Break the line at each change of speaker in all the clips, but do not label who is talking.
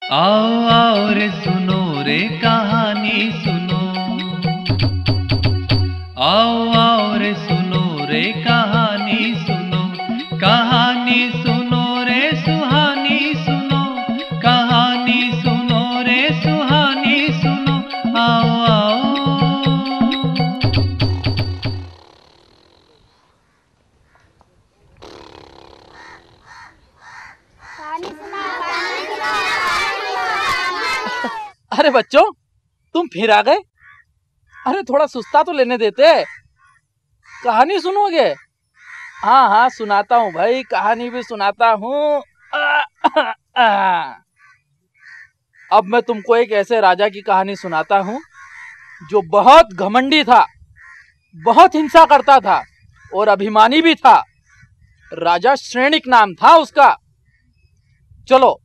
आओ आओ रे सुनो रे कहानी सुनो, आओ रे सुनो रे कहानी सुनो, कहानी सुनो रे सुहानी सुनो, कहानी सुनो रे सुहानी सुनो, आओ।
अरे बच्चों, तुम फिर आ गए। अरे थोड़ा सुस्ता तो लेने देते। कहानी सुनोगे? हाँ हाँ सुनाता हूँ भाई, कहानी भी सुनाता हूँ। अब मैं तुमको एक ऐसे राजा की कहानी सुनाता हूँ जो बहुत घमंडी था, बहुत हिंसा करता था और अभिमानी भी था। राजा श्रेणिक नाम था उसका। चलो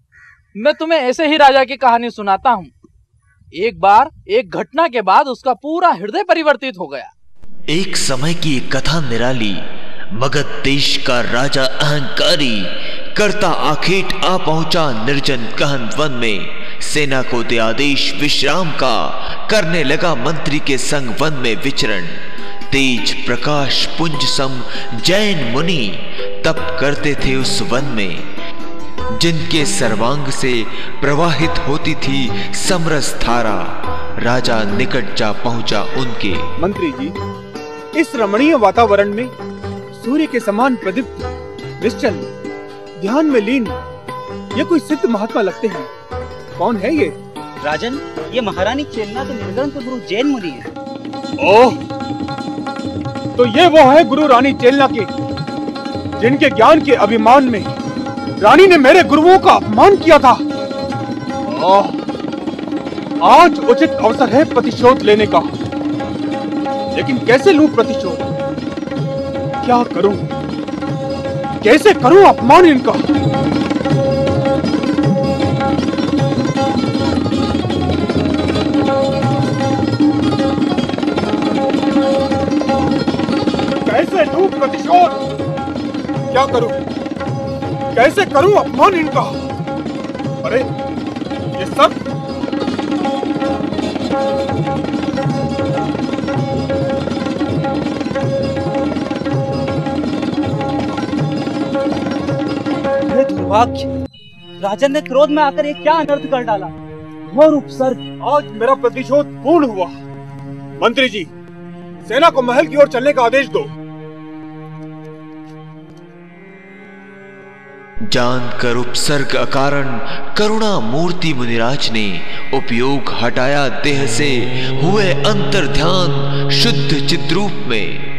मैं तुम्हें ऐसे ही राजा की कहानी सुनाता हूँ। एक बार एक घटना के बाद उसका पूरा हृदय परिवर्तित हो गया।
एक समय की एक कथा निराली। मगध देश का राजा अहंकारी करता आखेट आ पहुंचा निर्जन गहन वन में। सेना को दे आदेश विश्राम का, करने लगा मंत्री के संग वन में विचरण। तेज प्रकाश पुंज सम जैन मुनि तप करते थे उस वन में, जिनके सर्वांग से प्रवाहित होती थी समरस धारा। राजा निकट जा पहुंचा उनके।
मंत्री जी, इस रमणीय वातावरण में सूर्य के समान प्रदीप्त, निश्चल, ध्यान में लीन, ये कोई सिद्ध महात्मा लगते हैं। कौन है ये?
राजन, ये महारानी चेलना के निर्ग्रंथ गुरु जैन मुनि है।
ओह, तो ये वो है गुरु रानी चेलना के, जिनके ज्ञान के अभिमान में रानी ने मेरे गुरुओं का अपमान किया था। आज उचित अवसर है प्रतिशोध लेने का, लेकिन कैसे लूं प्रतिशोध? क्या करूं? कैसे करूं अपमान इनका? कैसे लूं प्रतिशोध? क्या करूं? कैसे करूं अपमान इनका? अरे ये सब
दुर्भाग्य, राजन ने क्रोध में आकर ये क्या अनर्थ कर डाला। घोर उपसर्ग।
आज मेरा प्रतिशोध पूर्ण हुआ। मंत्री जी, सेना को महल की ओर चलने का आदेश दो।
जानकर उपसर्ग अकारण करुणा मूर्ति मुनिराज ने उपयोग हटाया देह से, हुए अंतर ध्यान शुद्ध चिद्रूप में।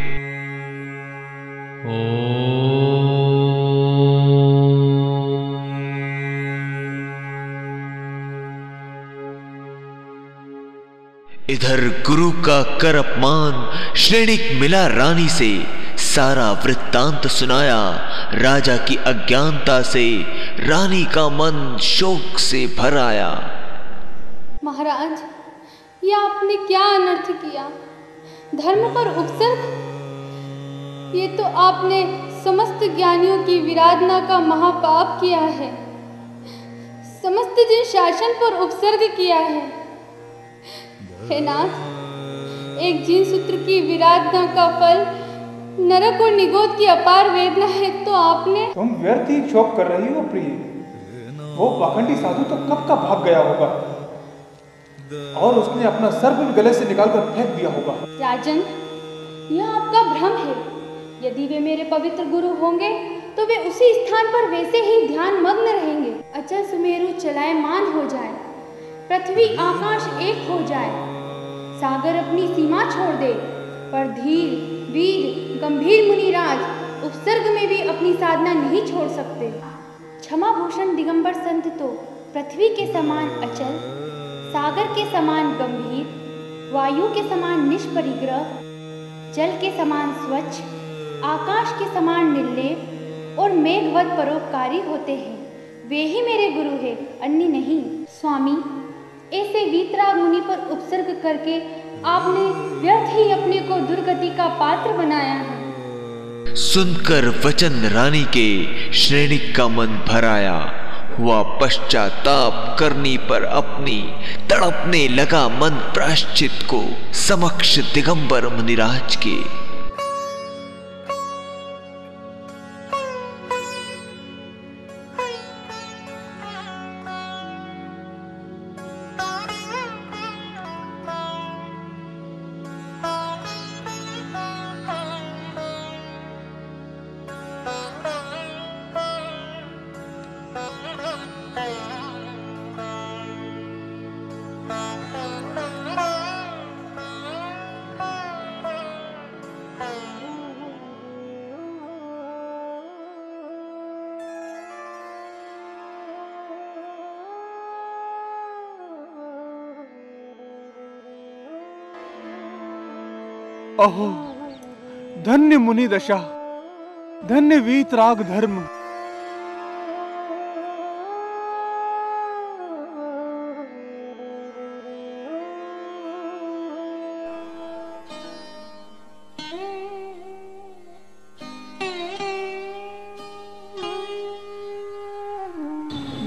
इधर गुरु का कर अपमान श्रेणिक मिला रानी से। सारा वृत्तांत सुनाया राजा की अज्ञानता से। रानी का मन शोक से भर आया।
महाराज, यह आपने क्या अनर्थ किया? धर्म पर उपसर्ग? ये तो आपने समस्त ज्ञानियों की विराधना का महापाप किया है। समस्त जन शासन पर उपसर्ग किया है। हे नाथ, एक जीन सूत्र की विराधना का फल नरक और निगोद की अपार वेदना है, तो आपने।
तुम व्यर्थ ही शोक कर रही हो प्रिय। वो पाखंडी साधु तो कब का भाग गया होगा और उसने अपना सर्प गले से निकालकर फेंक दिया होगा।
राजन, यह आपका भ्रम है। यदि वे मेरे पवित्र गुरु होंगे तो वे उसी स्थान पर वैसे ही ध्यान मग्न रहेंगे। अचल सुमेरु चलायमान हो जाए, पृथ्वी आकाश एक हो जाए, सागर अपनी सीमा छोड़ दे, पर धीर वीर गंभीर मुनिराज उपसर्ग में भी अपनी साधना नहीं छोड़ सकते। क्षमा भूषण दिगंबर संत तो पृथ्वी के समान अचल, सागर के समान गंभीर, वायु के समान निष्परिग्रह, जल के समान स्वच्छ, आकाश के समान निर्लेप और मेघवत परोपकारी होते हैं। वे ही मेरे गुरु हैं, अन्य नहीं। स्वामी, ऐसे वीतराग मुनि पर उपसर्ग करके आपने व्यर्थ ही अपने को दुर्गति का पात्र बनाया है।
सुनकर वचन रानी के श्रेणिक का मन भर आया। वह पश्चाताप करने पर अपनी तड़पने लगा मन प्रायश्चित को समक्ष दिगंबर मुनिराज के।
अहो, धन्य मुनि दशा, धन्य वीतराग धर्म।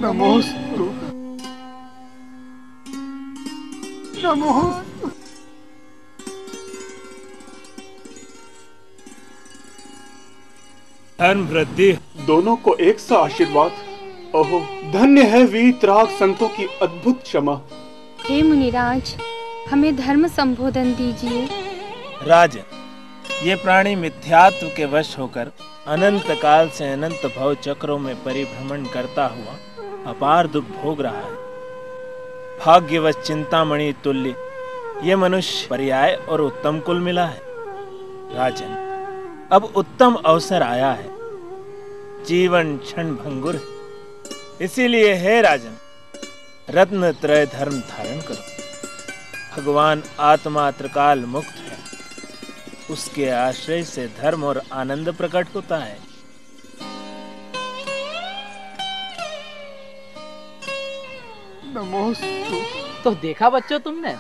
नमोस्तु, नमोस्तु।
धर्म वृद्धि
दोनों को एक सा आशीर्वाद। ओहो, धन्य है वीतराग संतों की अद्भुत क्षमा।
हे मुनिराज, हमें धर्म संबोधन दीजिए।
राजन, ये प्राणी मिथ्यात्व के वश होकर अनंत काल से अनंत भव चक्रों में परिभ्रमण करता हुआ अपार दुख भोग रहा है। भाग्यवश चिंतामणि तुल्य ये मनुष्य पर्याय और उत्तम कुल मिला है। राजन, अब उत्तम अवसर आया है। जीवन क्षण भंगुर है, इसीलिए हे राजन, रत्न त्रय धर्म धारण करो। भगवान आत्मा त्रिकाल मुक्त है, उसके आश्रय से धर्म और आनंद प्रकट होता है।
नमोस्तु।
तो देखा बच्चों तुमने,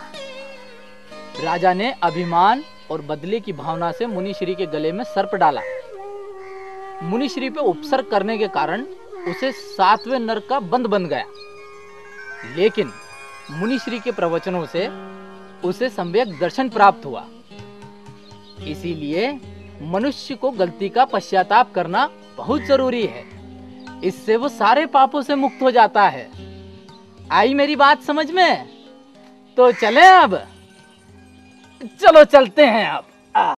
राजा ने अभिमान और बदले की भावना से मुनिश्री के गले में सर्प डाला। मुनिश्री पे उपसर्ग करने के कारण उसे 7वें नरक का बंद बन गया। लेकिन मुनिश्री के प्रवचनों से उसे सम्यक दर्शन प्राप्त हुआ। इसीलिए मनुष्य को गलती का पश्चाताप करना बहुत जरूरी है। इससे वो सारे पापों से मुक्त हो जाता है। आई मेरी बात समझ में? तो चलें अब, चलो चलते हैं अब।